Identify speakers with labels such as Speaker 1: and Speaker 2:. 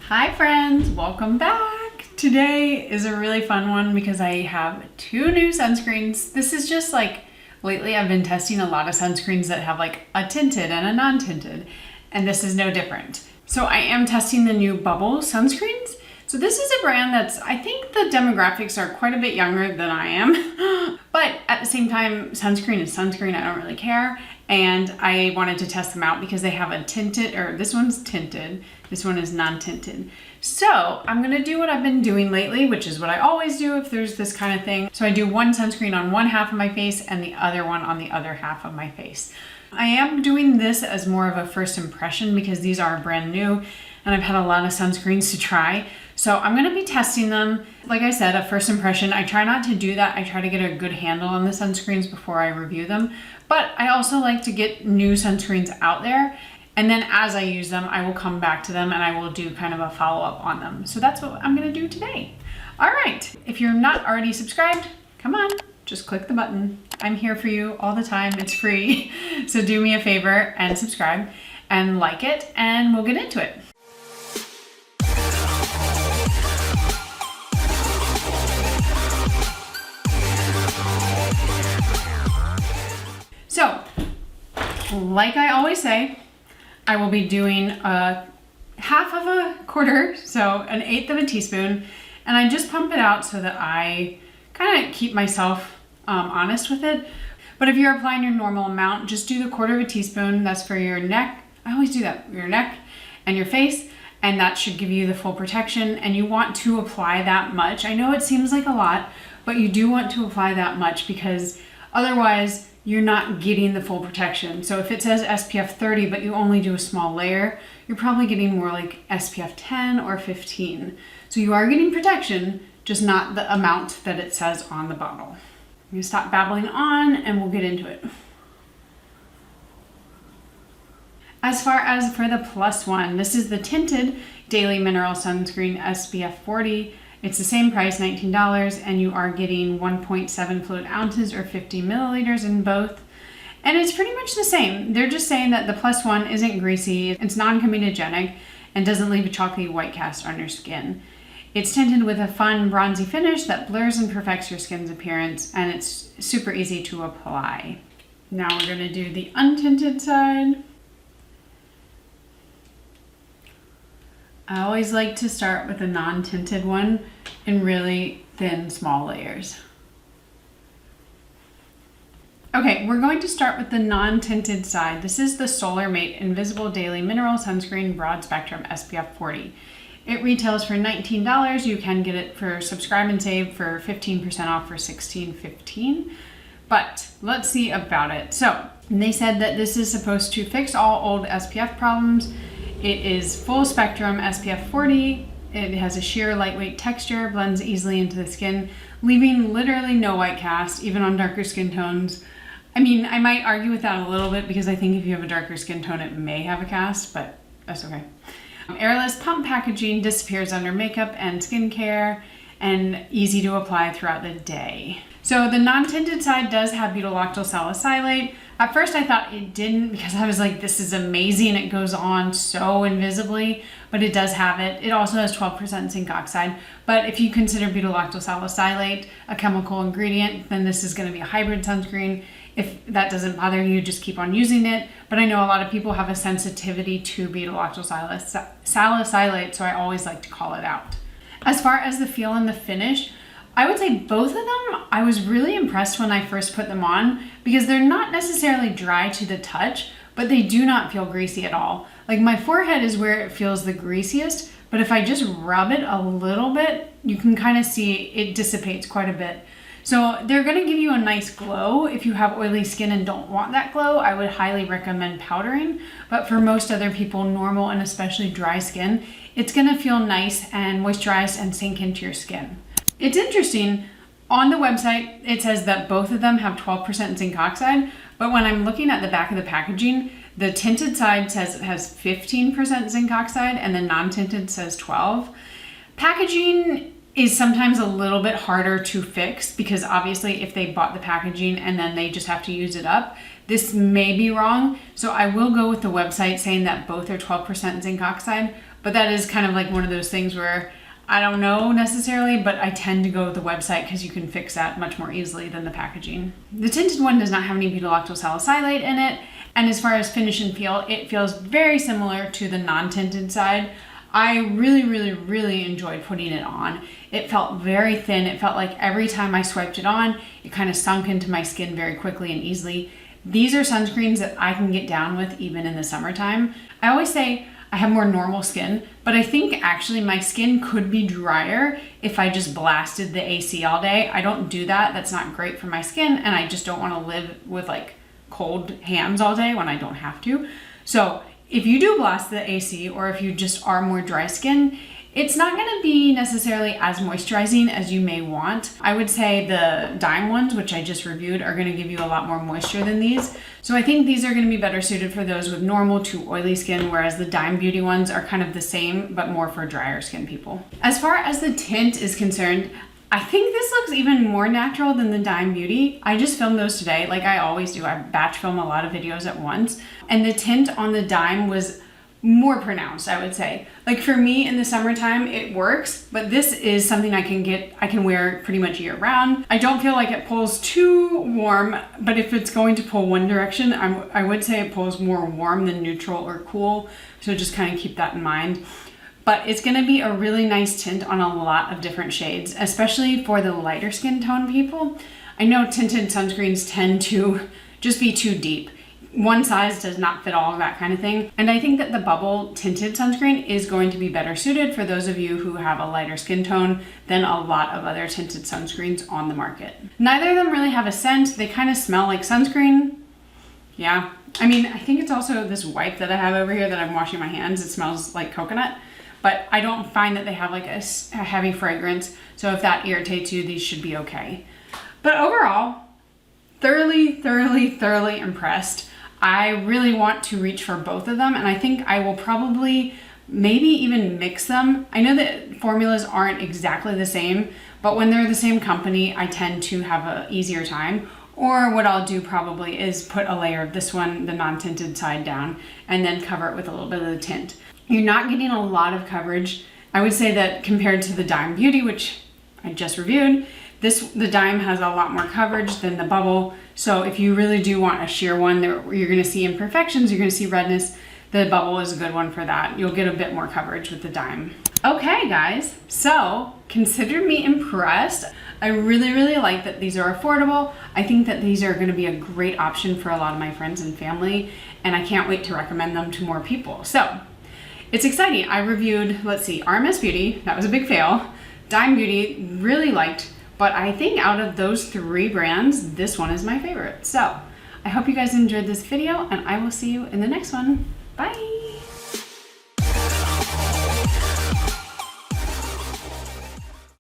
Speaker 1: Hi friends, welcome back. Today is a really fun one because I have two new sunscreens. This is just like, lately I've been testing a lot of sunscreens that have like a tinted and a non-tinted, and this is no different. So I am testing the new Bubble sunscreens. So this is a brand that's, I think the demographics are quite a bit younger than I am, but at the same time, sunscreen is sunscreen, I don't really care. And I wanted to test them out because they have a tinted, or this one's tinted, this one is non-tinted. So I'm gonna do what I've been doing lately, which is what I always do if there's this kind of thing. So I do one sunscreen on one half of my face and the other one on the other half of my face. I am doing this as more of a first impression because these are brand new and I've had a lot of sunscreens to try. So I'm gonna be testing them. Like I said, a first impression. I try not to do that. I try to get a good handle on the sunscreens before I review them. But I also like to get new sunscreens out there. And then as I use them, I will come back to them and I will do kind of a follow-up on them. So that's what I'm gonna do today. All right, if you're not already subscribed, come on, just click the button. I'm here for you all the time, it's free. So do me a favor and subscribe and like it, and we'll get into it. So, like I always say, I will be doing a half of a quarter, so an eighth of a teaspoon, and I just pump it out so that I kind of keep myself honest with it. But if you're applying your normal amount, just do the quarter of a teaspoon. That's for your neck. I always do that, your neck and your face, and that should give you the full protection. And you want to apply that much. I know it seems like a lot, but you do want to apply that much because otherwise you're not getting the full protection. So if it says SPF 30, but you only do a small layer, you're probably getting more like SPF 10 or 15. So you are getting protection, just not the amount that it says on the bottle. I'm gonna stop babbling on and we'll get into it. As far as for the plus one, this is the tinted Daily Mineral Sunscreen SPF 40. It's the same price, $19, and you are getting 1.7 fluid ounces or 50 milliliters in both. And it's pretty much the same. They're just saying that the plus one isn't greasy, it's non-comedogenic, and doesn't leave a chalky white cast on your skin. It's tinted with a fun bronzy finish that blurs and perfects your skin's appearance, and it's super easy to apply. Now we're gonna do the untinted side. I always like to start with a non-tinted one in really thin, small layers. Okay, we're going to start with the non-tinted side. This is the Solar Mate Invisible Daily Mineral Sunscreen Broad Spectrum SPF 40. It retails for $19. You can get it for Subscribe and Save for 15% off for $16.15. But let's see about it. So they said that this is supposed to fix all old SPF problems. It is full spectrum SPF 40. It has a sheer lightweight texture, blends easily into the skin, leaving literally no white cast, even on darker skin tones. I mean, I might argue with that a little bit because I think if you have a darker skin tone, it may have a cast, but that's okay. Airless pump packaging, disappears under makeup and skincare, and easy to apply throughout the day. So the non-tinted side does have butylactyl salicylate. At first I thought it didn't because I was like, this is amazing. It goes on so invisibly, but it does have it. It also has 12% zinc oxide. But if you consider butylactyl salicylate a chemical ingredient, then this is gonna be a hybrid sunscreen. If that doesn't bother you, just keep on using it. But I know a lot of people have a sensitivity to butylactyl salicylate, so I always like to call it out. As far as the feel and the finish, I would say both of them, I was really impressed when I first put them on because they're not necessarily dry to the touch, but they do not feel greasy at all. Like my forehead is where it feels the greasiest, but if I just rub it a little bit, you can kind of see it dissipates quite a bit. So they're gonna give you a nice glow. If you have oily skin and don't want that glow, I would highly recommend powdering. But for most other people, normal and especially dry skin, it's gonna feel nice and moisturized and sink into your skin. It's interesting, on the website, it says that both of them have 12% zinc oxide, but when I'm looking at the back of the packaging, the tinted side says it has 15% zinc oxide and the non-tinted says 12. Packaging is sometimes a little bit harder to fix because obviously if they bought the packaging and then they just have to use it up, this may be wrong. So I will go with the website saying that both are 12% zinc oxide, but that is kind of like one of those things where I don't know necessarily, but I tend to go with the website because you can fix that much more easily than the packaging. The tinted one does not have any butyllactylsalicylate in it, and as far as finish and feel, it feels very similar to the non-tinted side. I really enjoyed putting it on. It felt very thin. It felt like every time I swiped it on, it kind of sunk into my skin very quickly and easily. These are sunscreens that I can get down with even in the summertime. I always say I have more normal skin, but I think actually my skin could be drier if I just blasted the AC all day. I don't do that. That's not great for my skin, and I just don't want to live with like cold hands all day when I don't have to. So if you do blast the AC, or if you just are more dry skin, it's not going to be necessarily as moisturizing as you may want. I would say the Dime ones, which I just reviewed, are going to give you a lot more moisture than these. So I think these are going to be better suited for those with normal to oily skin, whereas the Dime Beauty ones are kind of the same, but more for drier skin people. As far as the tint is concerned, I think this looks even more natural than the Dime Beauty. I just filmed those today, like I always do. I batch film a lot of videos at once, and the tint on the Dime was more pronounced, I would say. Like for me in the summertime, it works, but this is something I can wear pretty much year round. I don't feel like it pulls too warm, but if it's going to pull one direction, I would say it pulls more warm than neutral or cool. So just kind of keep that in mind. But it's gonna be a really nice tint on a lot of different shades, especially for the lighter skin tone people. I know tinted sunscreens tend to just be too deep. One size does not fit all, that kind of thing. And I think that the bubble tinted sunscreen is going to be better suited for those of you who have a lighter skin tone than a lot of other tinted sunscreens on the market. Neither of them really have a scent. They kind of smell like sunscreen. Yeah, I mean, I think it's also this wipe that I have over here that I'm washing my hands. It smells like coconut, but I don't find that they have like a heavy fragrance. So if that irritates you, these should be okay. But overall, thoroughly impressed. I really want to reach for both of them, and I think I will probably maybe even mix them. I know that formulas aren't exactly the same, but when they're the same company, I tend to have an easier time. Or what I'll do probably is put a layer of this one, the non-tinted side down, and then cover it with a little bit of the tint. You're not getting a lot of coverage. I would say that compared to the Dime Beauty, which I just reviewed, the Dime has a lot more coverage than the Bubble. So if you really do want a sheer one, you're gonna see imperfections, you're gonna see redness, the Bubble is a good one for that. You'll get a bit more coverage with the Dime. Okay guys, so consider me impressed. I really like that these are affordable. I think that these are gonna be a great option for a lot of my friends and family, and I can't wait to recommend them to more people. So it's exciting. I reviewed, let's see, RMS Beauty, that was a big fail. Dime Beauty, really liked. But I think out of those three brands, this one is my favorite. So I hope you guys enjoyed this video, and I will see you in the next one. Bye.